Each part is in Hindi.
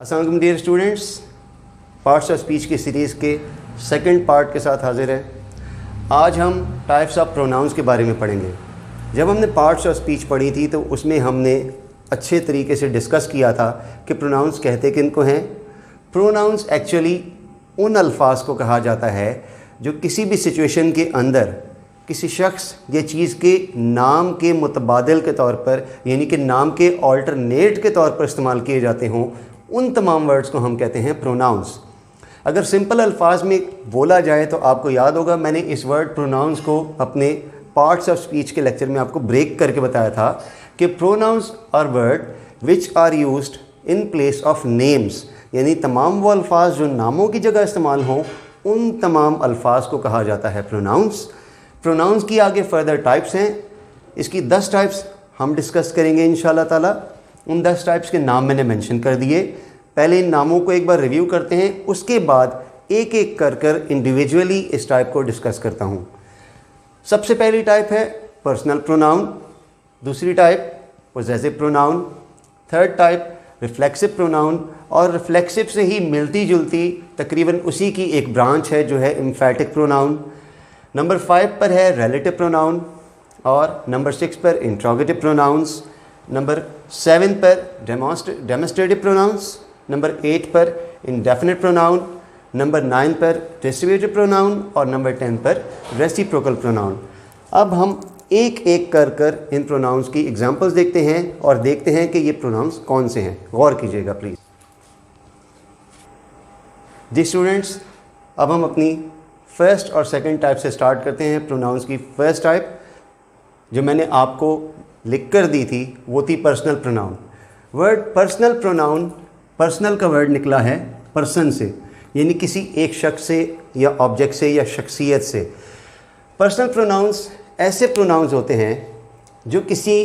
अस्सलाम वालेकुम dear students, parts of speech की सीरीज़ के सेकंड पार्ट के साथ हाजिर हैं। आज हम टाइप्स ऑफ प्रोनाउंस के बारे में पढ़ेंगे। जब हमने पार्ट्स ऑफ स्पीच पढ़ी थी तो उसमें हमने अच्छे तरीके से डिस्कस किया था कि प्रोनाउंस कहते किनको हैं। प्रोनाउंस एक्चुअली उन अल्फाज को कहा जाता है जो किसी भी सिचुएशन के अंदर किसी शख्स या चीज़ के नाम के मुतबादिल के तौर पर, यानी कि नाम के ऑल्टरनेट के तौर पर इस्तेमाल किए जाते हों, उन तमाम वर्ड्स को हम कहते हैं प्रोनाउंस। अगर सिंपल अल्फाज में बोला जाए तो आपको याद होगा मैंने इस वर्ड प्रोनाउंस को अपने पार्ट्स ऑफ स्पीच के लेक्चर में आपको ब्रेक करके बताया था कि pronouns are words which are used in place of names, यानी तमाम वो अल्फाज जो नामों की जगह इस्तेमाल हों उन तमाम अल्फाज को कहा जाता है प्रोनाउंस। प्रोनाउंस की आगे फर्दर टाइप्स हैं। इसकी 10 टाइप्स हम डिस्कस करेंगे इंशाल्लाह ताला। उन 10 टाइप्स के नाम मैंने मेंशन कर दिए। पहले इन नामों को एक बार रिव्यू करते हैं, उसके बाद एक एक कर इंडिविजुअली इस टाइप को डिस्कस करता हूँ। सबसे पहली टाइप है पर्सनल प्रोनाउन, दूसरी type possessive pronoun, third type reflexive pronoun, और रिफ्लेक्सिव से ही मिलती जुलती तकरीबन उसी की एक ब्रांच है जो है एम्फैटिक प्रोनाउन। नंबर 5 पर है रिलेटिव प्रोनाउन, और नंबर 6 पर इंट्रोगेटिव प्रोनाउंस, नंबर 7 पर डेमोस्ट्रेटिव प्रोनाउंस, नंबर 8 पर इंडेफिनिट प्रोनाउन, नंबर 9 पर डिस्ट्रीब्यूटिव प्रोनाउन, और नंबर 10 पर रेसिप्रोकल प्रोनाउन। अब हम एक एक कर इन प्रोनाउंस की एग्जांपल्स देखते हैं और देखते हैं कि ये प्रोनाउंस कौन से हैं। गौर कीजिएगा प्लीज़। जी स्टूडेंट्स, अब हम अपनी फर्स्ट और सेकंड टाइप से स्टार्ट करते हैं। प्रोनाउंस की फर्स्ट टाइप जो मैंने आपको लिख कर दी थी वो थी personal pronoun. Word personal pronoun, personal का वर्ड निकला है पर्सन से, यानी किसी एक शख्स से या ऑब्जेक्ट से या शख्सियत से। पर्सनल प्रोनाउंस ऐसे प्रोनाउंस होते हैं जो किसी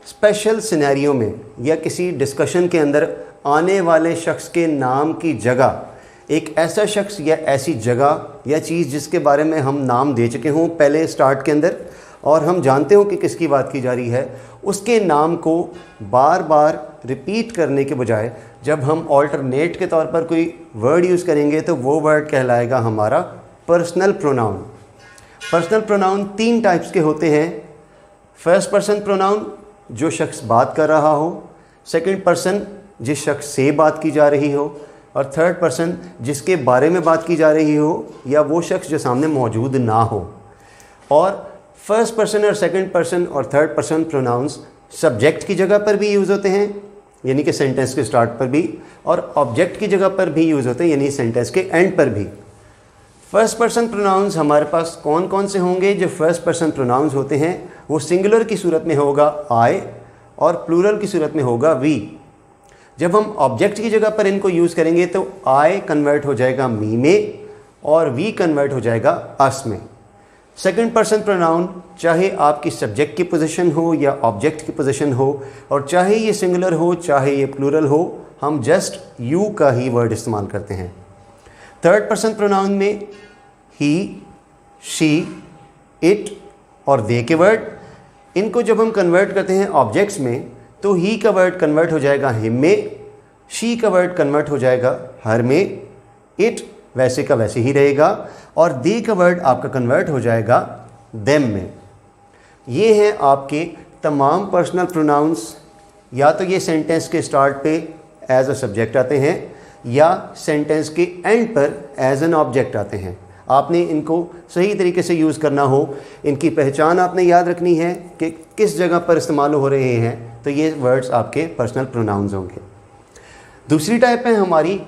स्पेशल सिनेरियो में या किसी डिस्कशन के अंदर आने वाले शख्स के नाम की जगह एक ऐसा शख्स या ऐसी जगह या चीज़ जिसके बारे में हम नाम दे चुके हों पहले स्टार्ट के अंदर और हम जानते हो कि किसकी बात की जा रही है, उसके नाम को बार बार रिपीट करने के बजाय जब हम ऑल्टरनेट के तौर पर कोई वर्ड यूज़ करेंगे तो वो वर्ड कहलाएगा हमारा personal pronoun. Personal pronoun 3 types के होते हैं। फर्स्ट पर्सन प्रोनाउन जो शख्स बात कर रहा हो, सेकंड पर्सन जिस शख्स से बात की जा रही हो, और थर्ड पर्सन जिसके बारे में बात की जा रही हो या वो शख्स जो सामने मौजूद ना हो। और फर्स्ट पर्सन और सेकंड पर्सन और थर्ड पर्सन प्रोनाउंस सब्जेक्ट की जगह पर भी यूज़ होते हैं, यानी कि सेंटेंस के स्टार्ट पर भी, और ऑब्जेक्ट की जगह पर भी यूज़ होते हैं, यानी सेंटेंस के एंड पर भी। फर्स्ट पर्सन प्रोनाउंस हमारे पास कौन कौन से होंगे? जो फर्स्ट पर्सन प्रोनाउंस होते हैं वो सिंगुलर की सूरत में होगा आई और प्लूरल की सूरत में होगा वी। जब हम ऑब्जेक्ट की जगह पर इनको यूज़ करेंगे तो आई कन्वर्ट हो जाएगा मी में और वी कन्वर्ट हो जाएगा अस में। सेकंड पर्सन प्रोनाउन चाहे आपकी सब्जेक्ट की पोजीशन हो या ऑब्जेक्ट की पोजीशन हो, और चाहे ये सिंगुलर हो चाहे ये प्लूरल हो, हम जस्ट यू का ही वर्ड इस्तेमाल करते हैं। थर्ड पर्सन प्रोनाउन में ही, शी, इट और दे के वर्ड, इनको जब हम कन्वर्ट करते हैं ऑब्जेक्ट्स में तो ही का वर्ड कन्वर्ट हो जाएगा हिम में, शी का वर्ड कन्वर्ट हो जाएगा हर में, इट वैसे का वैसे ही रहेगा, और दे का वर्ड आपका कन्वर्ट हो जाएगा देम में। ये हैं आपके तमाम पर्सनल प्रोनाउंस। या तो ये सेंटेंस के स्टार्ट पे एज अ सब्जेक्ट आते हैं या सेंटेंस के एंड पर एज एन ऑब्जेक्ट आते हैं। आपने इनको सही तरीके से यूज़ करना हो, इनकी पहचान आपने याद रखनी है कि किस जगह पर इस्तेमाल हो रहे हैं, तो ये वर्ड्स आपके पर्सनल प्रोनाउंस होंगे। दूसरी टाइप है हमारी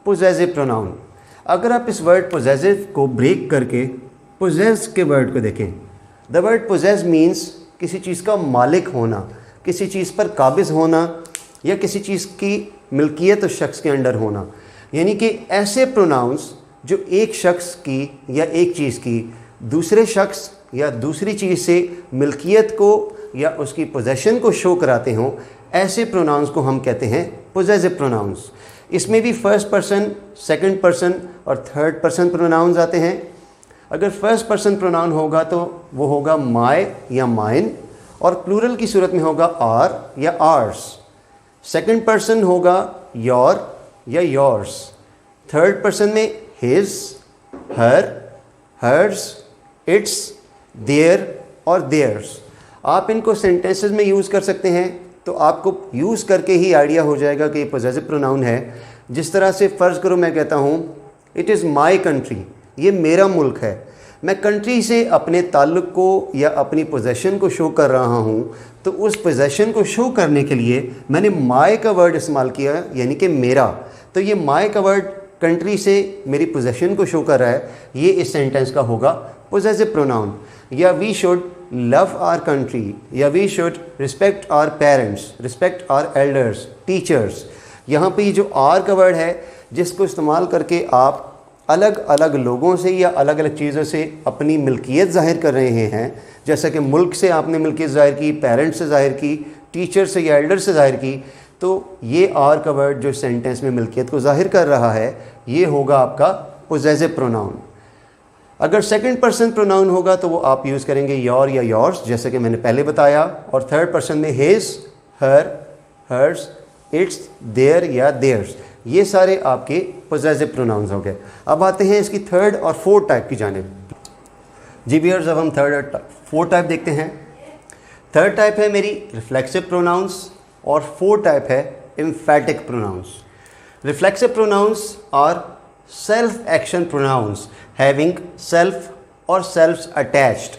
पोजेसिव प्रोनाउन। अगर आप इस वर्ड पोजेसिव को ब्रेक करके पोजेस के वर्ड को देखें, द वर्ड पोजेस मीन्स किसी चीज़ का मालिक होना, किसी चीज़ पर काबिज होना, या किसी चीज़ की मिल्कियत उस शख्स के अंडर होना। यानी कि ऐसे प्रोनाउंस जो एक शख्स की या एक चीज़ की दूसरे शख्स या दूसरी चीज़ से मिल्कियत को या उसकी पोजेशन को शो कराते हों, ऐसे प्रोनाउंस को हम कहते हैं पोजेसिव प्रोनाउंस। इसमें भी फर्स्ट पर्सन, सेकंड पर्सन और थर्ड पर्सन प्रोनाउंस आते हैं। अगर फर्स्ट पर्सन प्रोनाउन होगा तो वो होगा माय या माइन, और प्लूरल की सूरत में होगा आर या आर्स। सेकंड पर्सन होगा योर या योर्स। थर्ड पर्सन में his, her, hers, its, their और देयर्स। आप इनको सेंटेंसेस में यूज़ कर सकते हैं, तो आपको यूज़ करके ही आइडिया हो जाएगा कि ये पॉसेसिव प्रोनाउन है। जिस तरह से फ़र्ज़ करो मैं कहता हूँ इट इज़ माई कंट्री, ये मेरा मुल्क है। मैं कंट्री से अपने ताल्लुक़ को या अपनी पोजेशन को शो कर रहा हूँ, तो उस पोजेशन को शो करने के लिए मैंने माई का वर्ड इस्तेमाल किया, यानी कि मेरा। तो ये माई का वर्ड कंट्री से मेरी पोजेशन को शो कर रहा है, ये इस सेंटेंस का होगा पोजेसिव प्रोनाउन। या we should love our country, या we should respect our parents, respect our elders, teachers. यहाँ पे ये जो आर का वर्ड है, जिसको इस्तेमाल करके आप अलग अलग लोगों से या अलग अलग चीज़ों से अपनी मिल्कियत ज़ाहिर कर रहे हैं। जैसा कि मुल्क से आपने मिल्कियत ज़ाहिर की, पेरेंट्स से ज़ाहिर की, टीचर से या एल्डर से ज़ाहिर की, तो ये आर का वर्ड जो सेंटेंस में मिल्कियत को ज़ाहिर कर रहा है, ये होगा आपका पोजेसिव प्रोनाउन। अगर सेकंड पर्सन प्रोनाउन होगा तो वो आप यूज़ करेंगे योर या योर्स, जैसे कि मैंने पहले बताया। और थर्ड पर्सन में his, her, hers, its, their या देयर्स। ये सारे आपके पोजेसिव प्रोनाउंस हो गए। अब आते हैं इसकी थर्ड और फोर्थ टाइप की जानिब। जी व्यूअर्स, अब हम थर्ड और फोर्थ टाइप देखते हैं। थर्ड टाइप है मेरी रिफ्लेक्सिव प्रोनाउंस और फोर्थ टाइप है emphatic pronouns. Reflexive pronouns are self action pronouns having self और सेल्फ्स अटैच्ड।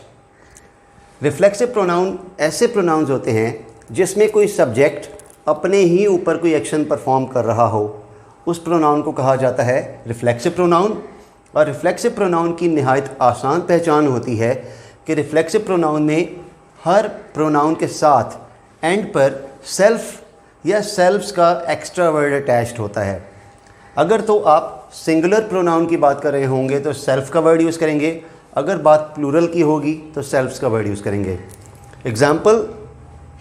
रिफ्लेक्सिव प्रोनाउन ऐसे प्रोनाउंस होते हैं जिसमें कोई सब्जेक्ट अपने ही ऊपर कोई एक्शन परफॉर्म कर रहा हो, उस प्रोनाउन को कहा जाता है रिफ्लेक्सिव प्रोनाउन। और रिफ्लेक्सिव प्रोनाउन की निहायत आसान पहचान होती है कि रिफ्लेक्सिव प्रोनाउन में हर प्रोनाउन के साथ एंड पर सेल्फ या सेल्फ्स का एक्स्ट्रा वर्ड अटैच्ड होता है। अगर तो आप सिंगुलर प्रोनाउन की बात कर रहे होंगे तो सेल्फ का वर्ड यूज़ करेंगे, अगर बात प्लूरल की होगी तो सेल्फ्स का वर्ड यूज़ करेंगे। Example,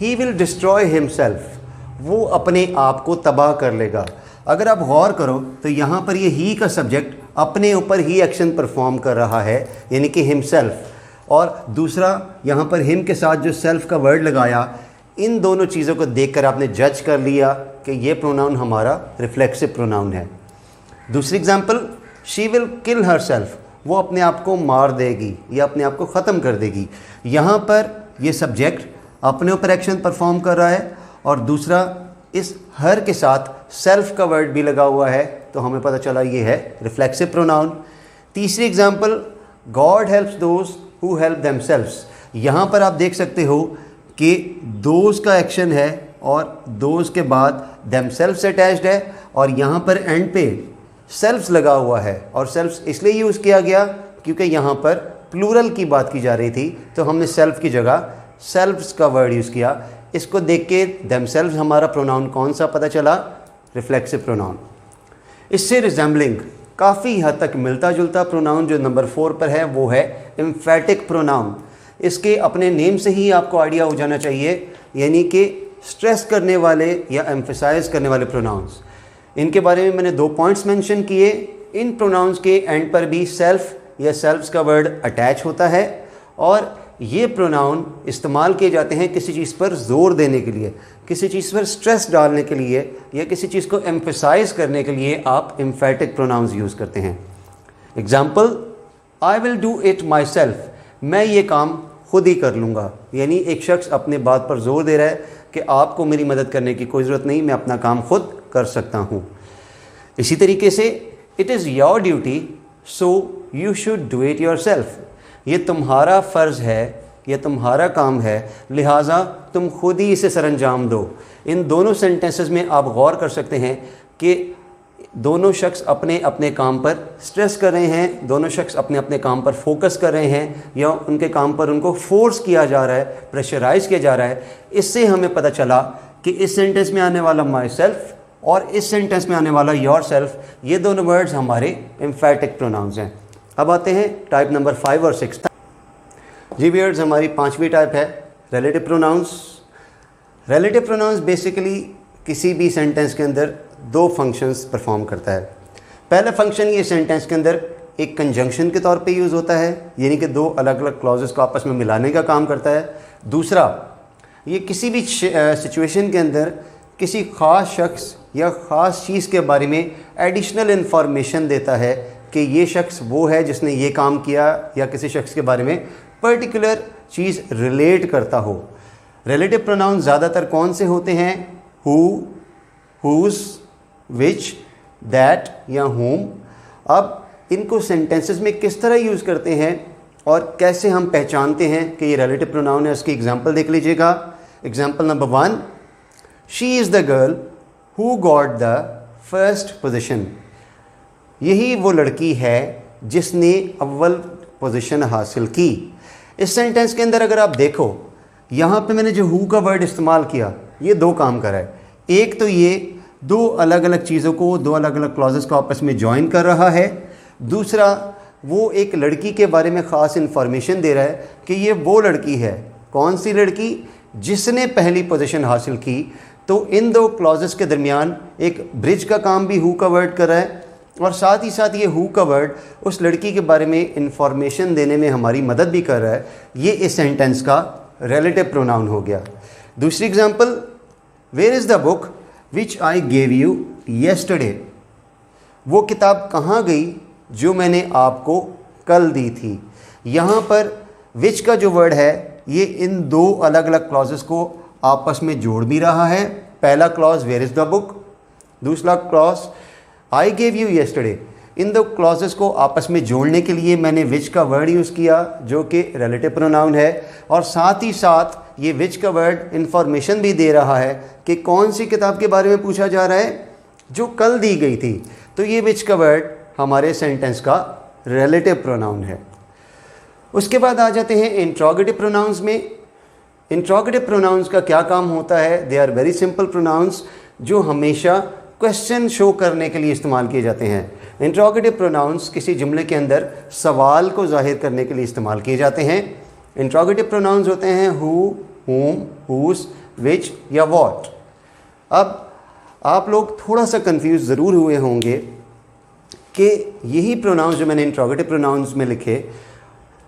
he will destroy himself, वो अपने आप को तबाह कर लेगा। अगर आप गौर करो तो यहाँ पर ये ही का सब्जेक्ट अपने ऊपर ही एक्शन परफॉर्म कर रहा है, यानी कि हिमसेल्फ, और दूसरा यहाँ पर हिम के साथ जो सेल्फ का वर्ड लगाया, इन दोनों चीज़ों को देखकर आपने जज कर लिया कि ये प्रोनाउन हमारा रिफ्लेक्सिव प्रोनाउन है। दूसरी example, she will kill her self, वो अपने आप को मार देगी या अपने आप को ख़त्म कर देगी। यहाँ पर ये सब्जेक्ट अपने ऊपर एक्शन परफॉर्म कर रहा है और दूसरा इस हर के साथ सेल्फ का वर्ड भी लगा हुआ है, तो हमें पता चला ये है रिफ्लेक्सिव प्रोनाउन। तीसरी example, God helps those who help themselves. यहाँ पर आप देख सकते हो कि दोज का एक्शन है और दोज के बाद देमसेल्व्स से अटैच्ड है, और यहाँ पर एंड पे सेल्फ्स लगा हुआ है। और सेल्फ्स इसलिए यूज़ किया गया क्योंकि यहाँ पर प्लूरल की बात की जा रही थी, तो हमने सेल्फ की जगह सेल्फ्स का वर्ड यूज़ किया। इसको देख के देमसेल्व्स हमारा प्रोनाउन कौन सा पता चला? Reflexive pronoun. इससे रिजेंबलिंग काफ़ी हद तक मिलता जुलता प्रोनाउन जो नंबर 4 पर है वो है एम्फेटिक प्रोनाउन। इसके अपने नेम से ही आपको आइडिया हो जाना चाहिए, यानी कि स्ट्रेस करने वाले या एम्फेसाइज करने वाले प्रोनाउंस। इनके बारे में मैंने 2 पॉइंट्स मेंशन किए। इन प्रोनाउंस के एंड पर भी सेल्फ या सेल्फ्स का वर्ड अटैच होता है, और ये प्रोनाउन इस्तेमाल किए जाते हैं किसी चीज़ पर ज़ोर देने के लिए, किसी चीज़ पर स्ट्रेस डालने के लिए, या किसी चीज़ को एम्फेसाइज करने के लिए आप एम्फेटिक प्रोनाउंस यूज़ करते हैं। Example, I will do it my self, मैं ये काम खुद ही कर लूँगा। यानी एक शख्स अपने बात पर जोर दे रहा है कि आपको मेरी मदद करने की कोई ज़रूरत नहीं, मैं अपना काम खुद कर सकता हूँ। इसी तरीके से it is your duty so you should do it your self, ये तुम्हारा फ़र्ज़ है, ये तुम्हारा काम है, लिहाजा तुम खुद ही इसे सरअंजाम दो। इन दोनों सेंटेंसेस में आप गौर कर सकते हैं कि दोनों शख्स अपने अपने काम पर स्ट्रेस कर रहे हैं, दोनों शख्स अपने अपने काम पर फोकस कर रहे हैं, या उनके काम पर उनको फोर्स किया जा रहा है, प्रेशराइज किया जा रहा है। इससे हमें पता चला कि इस सेंटेंस में आने वाला माई सेल्फ और इस सेंटेंस में आने वाला योर सेल्फ, ये दोनों वर्ड्स हमारे एम्फेटिक प्रोनाउंस हैं। अब आते हैं टाइप नंबर 5 और 6। जी व्यूअर्स, हमारी 5वीं टाइप है relative pronouns. Relative pronouns basically किसी भी सेंटेंस के अंदर 2 फंक्शंस परफॉर्म करता है। पहला फंक्शन ये सेंटेंस के अंदर एक कंजंक्शन के तौर पे यूज़ होता है, यानी कि 2 अलग अलग क्लॉजेस को आपस में मिलाने का काम करता है। दूसरा, ये किसी भी सिचुएशन के अंदर किसी ख़ास शख्स या ख़ास चीज़ के बारे में एडिशनल इन्फॉर्मेशन देता है कि ये शख्स वो है जिसने ये काम किया, या किसी शख्स के बारे में पर्टिकुलर चीज़ रिलेट करता हो। रिलेटिव प्रोनाउन ज़्यादातर कौन से होते हैं? हु, हुज़, विच, दैट या होम। अब इनको सेंटेंसेस में किस तरह यूज़ करते हैं और कैसे हम पहचानते हैं कि ये रिलेटिव प्रोनाउन है, उसकी एग्जांपल देख लीजिएगा। Example number 1, she is the girl who got the first position. यही वो लड़की है जिसने अव्वल पोजीशन हासिल की। इस सेंटेंस के अंदर अगर आप देखो, यहाँ पे मैंने जो हु का वर्ड इस्तेमाल किया, ये दो काम कर रहा है। एक तो ये दो अलग अलग चीज़ों को, दो अलग अलग क्लॉजेस को आपस में जॉइन कर रहा है। दूसरा, वो एक लड़की के बारे में ख़ास इन्फॉर्मेशन दे रहा है कि ये वो लड़की है। कौन सी लड़की? जिसने पहली पोजीशन हासिल की। तो इन दो क्लॉजेस के दरमियान एक ब्रिज का काम भी हु का वर्ड कर रहा है, और साथ ही साथ ये हु का वर्ड उस लड़की के बारे में इन्फॉर्मेशन देने में हमारी मदद भी कर रहा है। ये इस सेंटेंस का रिलेटिव प्रोनाउन हो गया। दूसरी example, where is the book which I gave you yesterday. वो किताब कहाँ गई जो मैंने आपको कल दी थी। यहाँ पर विच का जो वर्ड है, ये इन दो अलग अलग क्लॉजेस को आपस में जोड़ भी रहा है। पहला clause where is the book, दूसरा clause I gave you yesterday. इन दो क्लॉजेस को आपस में जोड़ने के लिए मैंने विच का वर्ड यूज़ किया, जो कि रिलेटिव प्रोनाउन है, और साथ ही साथ ये विच का वर्ड इंफॉर्मेशन भी दे रहा है कि कौन सी किताब के बारे में पूछा जा रहा है, जो कल दी गई थी। तो ये विच का वर्ड हमारे सेंटेंस का रिलेटिव प्रोनाउन है। उसके बाद आ जाते हैं इंट्रोगेटिव प्रोनाउंस में। इंट्रोगेटिव प्रोनाउंस का क्या काम होता है? They are very simple pronouns जो हमेशा क्वेश्चन शो करने के लिए इस्तेमाल किए जाते हैं। इंट्रोगेटिव प्रोनाउंस किसी जुमले के अंदर सवाल को जाहिर करने के लिए इस्तेमाल किए जाते हैं। इंट्रोगेटिव प्रोनाउंस होते हैं हु, हुम, हुज, विच या व्हाट। अब आप लोग थोड़ा सा कंफ्यूज ज़रूर हुए होंगे कि यही प्रोनाउंस जो मैंने इंट्रोगेटिव प्रोनाउंस में लिखे,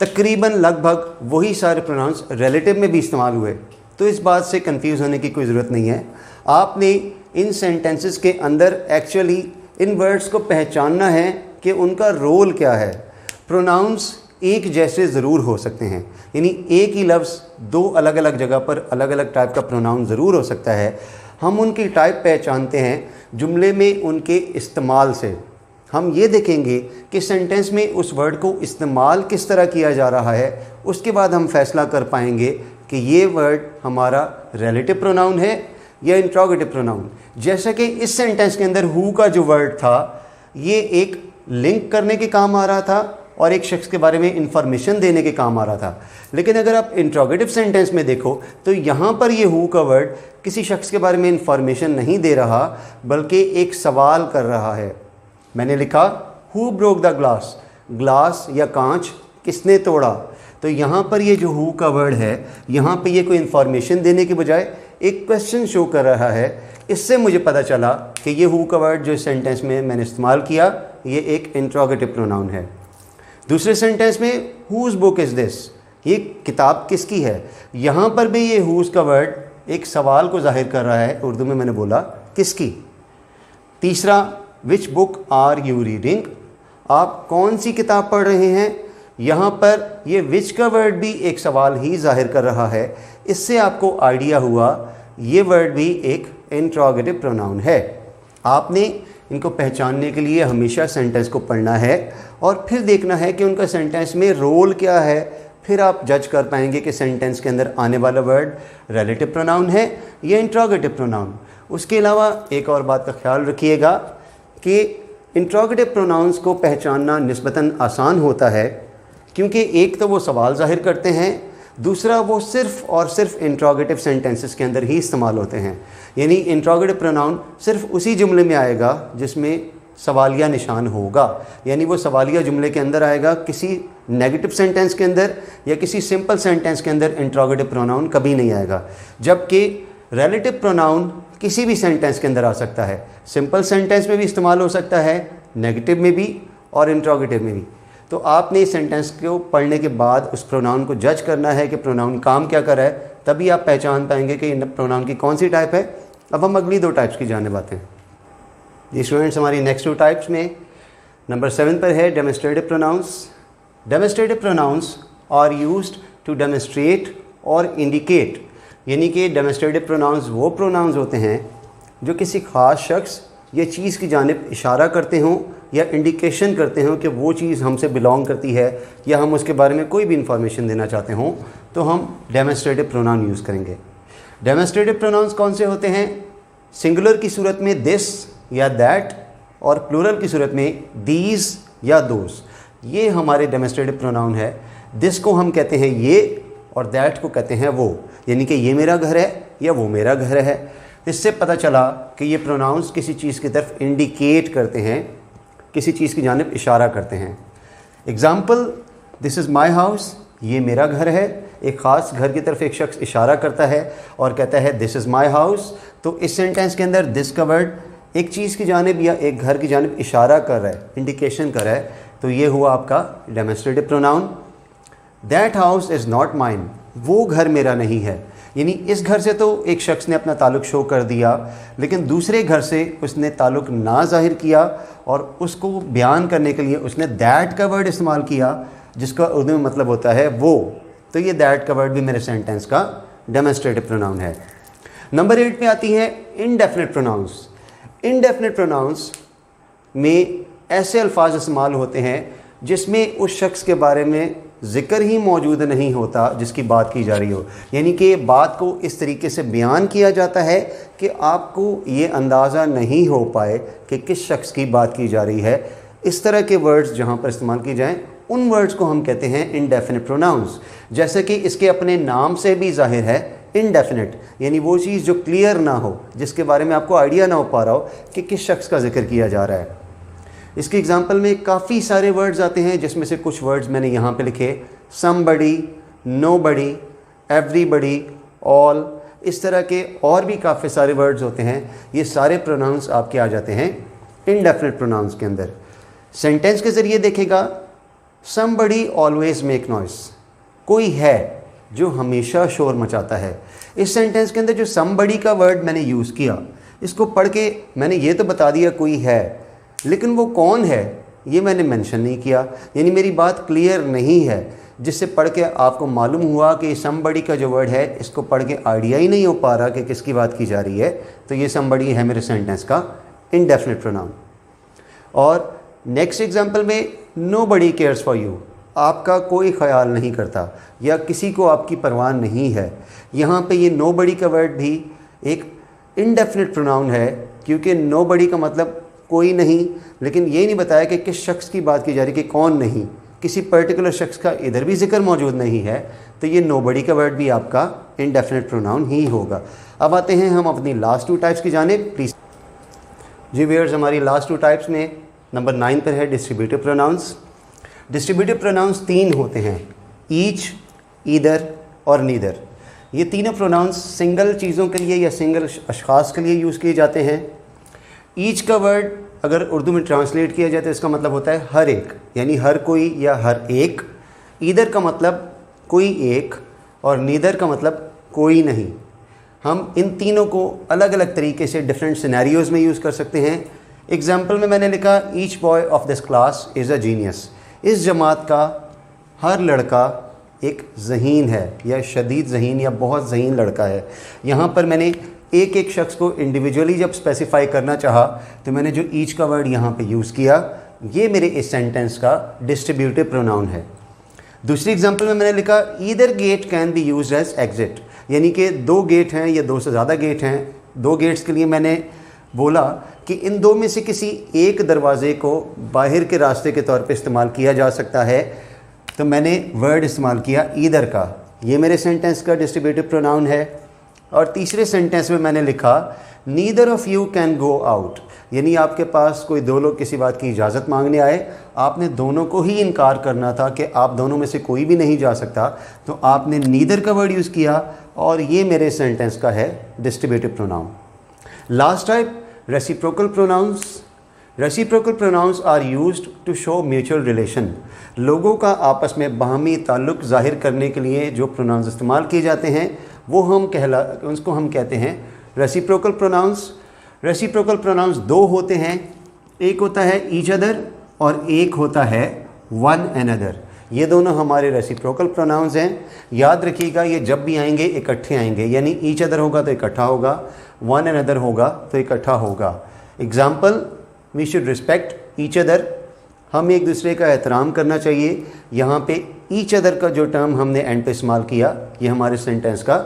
तकरीबन लगभग वही सारे प्रोनाउंस रिलेटिव में भी इस्तेमाल हुए। तो इस बात से कंफ्यूज होने की कोई ज़रूरत नहीं है। आपने इन सेंटेंसेस के अंदर एक्चुअली इन वर्ड्स को पहचानना है कि उनका रोल क्या है। प्रोनाउंस एक जैसे ज़रूर हो सकते हैं, यानी एक ही लफ्ज़ दो अलग अलग जगह पर अलग अलग टाइप का प्रोनाउन ज़रूर हो सकता है। हम उनकी टाइप पहचानते हैं जुमले में उनके इस्तेमाल से। हम ये देखेंगे कि सेंटेंस में उस वर्ड को इस्तेमाल किस तरह किया जा रहा है, उसके बाद हम फैसला कर पाएंगे कि ये वर्ड हमारा रिलेटिव प्रोनाउन है या इंट्रोगेटिव प्रोनाउन। जैसा कि इस सेंटेंस के अंदर हु का जो वर्ड था, ये एक लिंक करने के काम आ रहा था और एक शख्स के बारे में इंफॉर्मेशन देने के काम आ रहा था। लेकिन अगर आप इंट्रोगेटिव सेंटेंस में देखो तो यहाँ पर ये हु का वर्ड किसी शख्स के बारे में इंफॉर्मेशन नहीं दे रहा, बल्कि एक सवाल कर रहा है। मैंने लिखा who broke the glass, glass या कांच किसने तोड़ा। तो यहाँ पर ये जो हु का वर्ड है, यहाँ पे ये कोई इंफॉर्मेशन देने के बजाय एक क्वेश्चन शो कर रहा है। इससे मुझे पता चला कि ये हु का वर्ड जो इस सेंटेंस में मैंने इस्तेमाल किया, ये एक इंट्रोगेटिव प्रोनाउन है। दूसरे सेंटेंस में हुज बुक इज़ दिस, ये किताब किसकी है। यहाँ पर भी ये हुज का वर्ड एक सवाल को जाहिर कर रहा है, उर्दू में मैंने बोला किसकी। तीसरा, which book are you reading, आप कौन सी किताब पढ़ रहे हैं। यहाँ पर ये विच का वर्ड भी एक सवाल ही जाहिर कर रहा है। इससे आपको आइडिया हुआ ये वर्ड भी एक इंट्रोगेटिव प्रोनाउन है। आपने इनको पहचानने के लिए हमेशा सेंटेंस को पढ़ना है और फिर देखना है कि उनका सेंटेंस में रोल क्या है। फिर आप जज कर पाएंगे कि सेंटेंस के अंदर आने वाला वर्ड रिलेटिव प्रोनाउन है या इंट्रोगेटिव प्रोनाउन। उसके अलावा एक और बात का ख्याल रखिएगा कि इंट्रोगेटिव प्रोनाउंस को पहचानना निस्बतन आसान होता है, क्योंकि एक तो वो सवाल जाहिर करते हैं, दूसरा वो सिर्फ़ और सिर्फ इंट्रोगेटिव सेंटेंसेस के अंदर ही इस्तेमाल होते हैं। यानी इंट्रोगेटिव प्रोनाउन सिर्फ उसी जुमले में आएगा जिसमें सवालिया निशान होगा, यानी वो सवालिया जुमले के अंदर आएगा। किसी नेगेटिव सेंटेंस के अंदर या किसी सिंपल सेंटेंस के अंदर इंट्रोगेटिव प्रोनाउन कभी नहीं आएगा। जबकि रिलेटिव प्रोनाउन किसी भी सेंटेंस के अंदर आ सकता है, सिंपल सेंटेंस में भी इस्तेमाल हो सकता है, नेगेटिव में भी और इंट्रोगेटिव में भी। तो आपने इस सेंटेंस को पढ़ने के बाद उस प्रोनाउन को जज करना है कि प्रोनाउन काम क्या कर रहा है, तभी आप पहचान पाएंगे कि इन प्रोनाउन की कौन सी टाइप है। अब हम अगली दो टाइप्स की जाने आते हैं। जी स्टूडेंट्स, हमारी नेक्स्ट 2 टाइप्स में नंबर 7 पर है demonstrative pronouns. Demonstrative pronouns are used to demonstrate और इंडिकेट, यानी कि डेमोस्ट्रेटिव प्रोनाउंस वो प्रोनाउंस होते हैं जो किसी ख़ास शख्स या चीज़ की जानिब इशारा करते हों या इंडिकेशन करते हों कि वो चीज़ हमसे बिलोंग करती है या हम उसके बारे में कोई भी इंफॉर्मेशन देना चाहते हों, तो हम डेमोस्ट्रेटिव प्रोनाउन यूज़ करेंगे। डेमोस्ट्रेटिव प्रोनाउंस कौन से होते हैं? सिंगुलर की सूरत में दिस या दैट और प्लूरल की सूरत में दीज या दोस। ये हमारे डेमोस्ट्रेटिव प्रोनाउन है। दिस को हम कहते हैं ये और दैट को कहते हैं वो, यानी कि ये मेरा घर है या वो मेरा घर है। इससे पता चला कि ये प्रोनाउंस किसी चीज़ की तरफ इंडिकेट करते हैं, किसी चीज़ की जानिब इशारा करते हैं। Example, this is my house, ये मेरा घर है। एक ख़ास घर की तरफ एक शख्स इशारा करता है और कहता है दिस इज़ माई हाउस, तो इस सेंटेंस के अंदर दिस का वर्ड एक चीज़ की जानिब या एक घर की जानिब इशारा कर रहा है, इंडिकेशन कर रहा है, तो ये हुआ आपका demonstrative pronoun. That house is not mine, वो घर मेरा नहीं है, यानी इस घर से तो एक शख्स ने अपना ताल्लुक़ शो कर दिया, लेकिन दूसरे घर से उसने ताल्लुक़ ना ज़ाहिर किया और उसको बयान करने के लिए उसने दैट का वर्ड इस्तेमाल किया, जिसका उर्दू में मतलब होता है वो। तो ये दैट का वर्ड भी मेरे सेंटेंस का डेमोस्ट्रेटिव प्रोनाउन है। नंबर 8 पे आती है इनडेफिनिट प्रोनाउंस। इनडेफिनिट प्रोनाउंस में ऐसे अल्फाज इस्तेमाल होते हैं जिसमें उस शख्स के बारे में ज़िक्र ही मौजूद नहीं होता जिसकी बात की जा रही हो, यानी कि बात को इस तरीके से बयान किया जाता है कि आपको ये अंदाज़ा नहीं हो पाए कि किस शख्स की बात की जा रही है। इस तरह के वर्ड्स जहाँ पर इस्तेमाल की जाएँ, उन वर्ड्स को हम कहते हैं इनडेफिनिट प्रोनाउंस। जैसे कि इसके अपने नाम से भी जाहिर है इनडेफिनिट, यानी वो चीज़ जो क्लियर ना हो, जिसके बारे में आपको आइडिया ना हो पा रहा हो कि किस शख्स का जिक्र किया जा रहा है। इसकी एग्जांपल में काफ़ी सारे वर्ड्स आते हैं, जिसमें से कुछ वर्ड्स मैंने यहाँ पे लिखे, समबडी, नोबडी, एवरीबडी, ऑल, इस तरह के और भी काफ़ी सारे वर्ड्स होते हैं। ये सारे प्रोनाउंस आपके आ जाते हैं इनडेफिनिट प्रोनाउंस के अंदर। सेंटेंस के ज़रिए देखेगा, समबडी ऑलवेज मेक नॉइस, कोई है जो हमेशा शोर मचाता है। इस सेंटेंस के अंदर जो समबडी का वर्ड मैंने यूज़ किया, इसको पढ़ के मैंने ये तो बता दिया कोई है, लेकिन वो कौन है ये मैंने मेंशन नहीं किया, यानी मेरी बात क्लियर नहीं है, जिससे पढ़ के आपको मालूम हुआ कि समबडी का जो वर्ड है, इसको पढ़ के आइडिया ही नहीं हो पा रहा कि किसकी बात की जा रही है, तो ये समबडी है मेरे सेंटेंस का इनडेफिनिट प्रोनाउन। और नेक्स्ट एग्जाम्पल में, नोबडी केयर्स फॉर यू, आपका कोई ख्याल नहीं करता या किसी को आपकी परवाह नहीं है। यहाँ पे ये नोबडी का वर्ड भी एक इनडेफिनिट प्रोनाउन है, क्योंकि नोबडी का मतलब कोई नहीं, लेकिन ये नहीं बताया कि किस शख्स की बात की जा रही है, कि कौन नहीं, किसी पर्टिकुलर शख्स का इधर भी जिक्र मौजूद नहीं है, तो ये नोबडी का वर्ड भी आपका इनडेफिनिट प्रोनाउन ही होगा। अब आते हैं हम अपनी लास्ट 2 टाइप्स की जानिब। प्लीज़ जी व्यूअर्स, हमारी लास्ट 2 टाइप्स में नंबर 9 पर है डिस्ट्रीब्यूटिव प्रोनाउंस। डिस्ट्रीब्यूटिव प्रोनाउंस 3 होते हैं, ईच, ईदर और नीदर। ये तीनों प्रोनाउंस सिंगल चीज़ों के लिए या सिंगल अशख़ास के लिए यूज़ किए जाते हैं। ईच का वर्ड अगर उर्दू में ट्रांसलेट किया जाए तो इसका मतलब होता है हर एक, यानी हर कोई या हर एक। ईदर का मतलब कोई एक और नीदर का मतलब कोई नहीं। हम इन तीनों को अलग अलग तरीके से डिफरेंट सिनेरियोज़ में यूज़ कर सकते हैं। एग्जाम्पल में मैंने लिखा, each boy of this class is a genius, इस जमात का हर लड़का एक ज़हीन है या शदीद ज़हीन या बहुत ज़हीन लड़का है। यहाँ पर मैंने एक एक शख्स को इंडिविजुअली जब स्पेसिफाई करना चाहा तो मैंने जो ईच का वर्ड यहाँ पे यूज़ किया, ये मेरे इस सेंटेंस का डिस्ट्रीब्यूटिव प्रोनाउन है। दूसरी एग्जांपल में मैंने लिखा, either gate can be used as exit, यानी कि 2 गेट हैं या 2 से ज़्यादा गेट हैं। 2 गेट्स के लिए मैंने बोला कि इन 2 में से किसी एक दरवाज़े को बाहर के रास्ते के तौर पे इस्तेमाल किया जा सकता है, तो मैंने वर्ड इस्तेमाल किया ईदर का। ये मेरे सेंटेंस का डिस्ट्रीब्यूटिव प्रोनाउन है। और तीसरे सेंटेंस में मैंने लिखा, neither of you can go out, यानी आपके पास कोई 2 लोग किसी बात की इजाज़त मांगने आए, आपने दोनों को ही इनकार करना था कि आप दोनों में से कोई भी नहीं जा सकता, तो आपने नीदर का वर्ड यूज़ किया और ये मेरे सेंटेंस का है distributive pronoun. Last type, reciprocal pronouns. Reciprocal pronouns are used to show mutual relation. लोगों का आपस में बाहमी ताल्लुक़ ज़ाहिर करने के लिए जो प्रोनाउंस इस्तेमाल किए जाते हैं वो उसको हम कहते हैं रेसिप्रोकल प्रोनाउंस। रेसिप्रोकल प्रोनाउंस दो होते हैं, एक होता है ईच अदर और एक होता है वन अनदर। ये दोनों हमारे रेसिप्रोकल प्रोनाउंस हैं। याद रखिएगा ये जब भी आएंगे इकट्ठे आएंगे, यानी ईच अदर होगा तो इकट्ठा होगा, वन अनदर होगा तो इकट्ठा होगा। Example, we should respect each other, हम एक दूसरे का एहतराम करना चाहिए। यहाँ पे ईच अदर का जो टर्म हमने एंड पे इस्तेमाल किया ये हमारे सेंटेंस का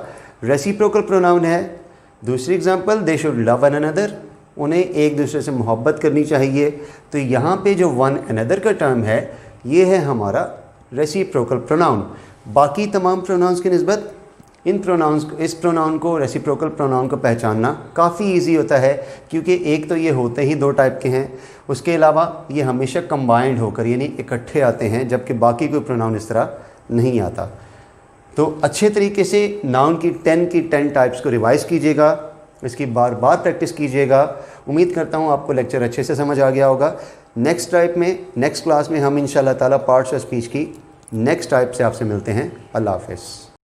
रेसिप्रोकल प्रोनाउन है। दूसरी example, they should love one another, उन्हें एक दूसरे से मोहब्बत करनी चाहिए। तो यहाँ पे जो वन अनदर का टर्म है ये है हमारा रेसिप्रोकल प्रोनाउन। बाकी तमाम प्रोनाउंस की निस्बत इस प्रोनाउन को, रेसिप्रोकल प्रोनाउन को पहचानना काफ़ी इजी होता है, क्योंकि एक तो ये होते ही दो टाइप के हैं, उसके अलावा ये हमेशा कंबाइंड होकर यानी इकट्ठे आते हैं, जबकि बाकी कोई प्रोनाउन इस तरह नहीं आता। तो अच्छे तरीके से नाउन की 10 टाइप्स को रिवाइज़ कीजिएगा, इसकी बार बार प्रैक्टिस कीजिएगा। उम्मीद करता हूँ आपको लेक्चर अच्छे से समझ आ गया होगा। नेक्स्ट क्लास में हम इंशाल्लाह ताला पार्ट्स ऑफ स्पीच की नेक्स्ट टाइप से आपसे मिलते हैं। अल्लाह हाफ़िज़।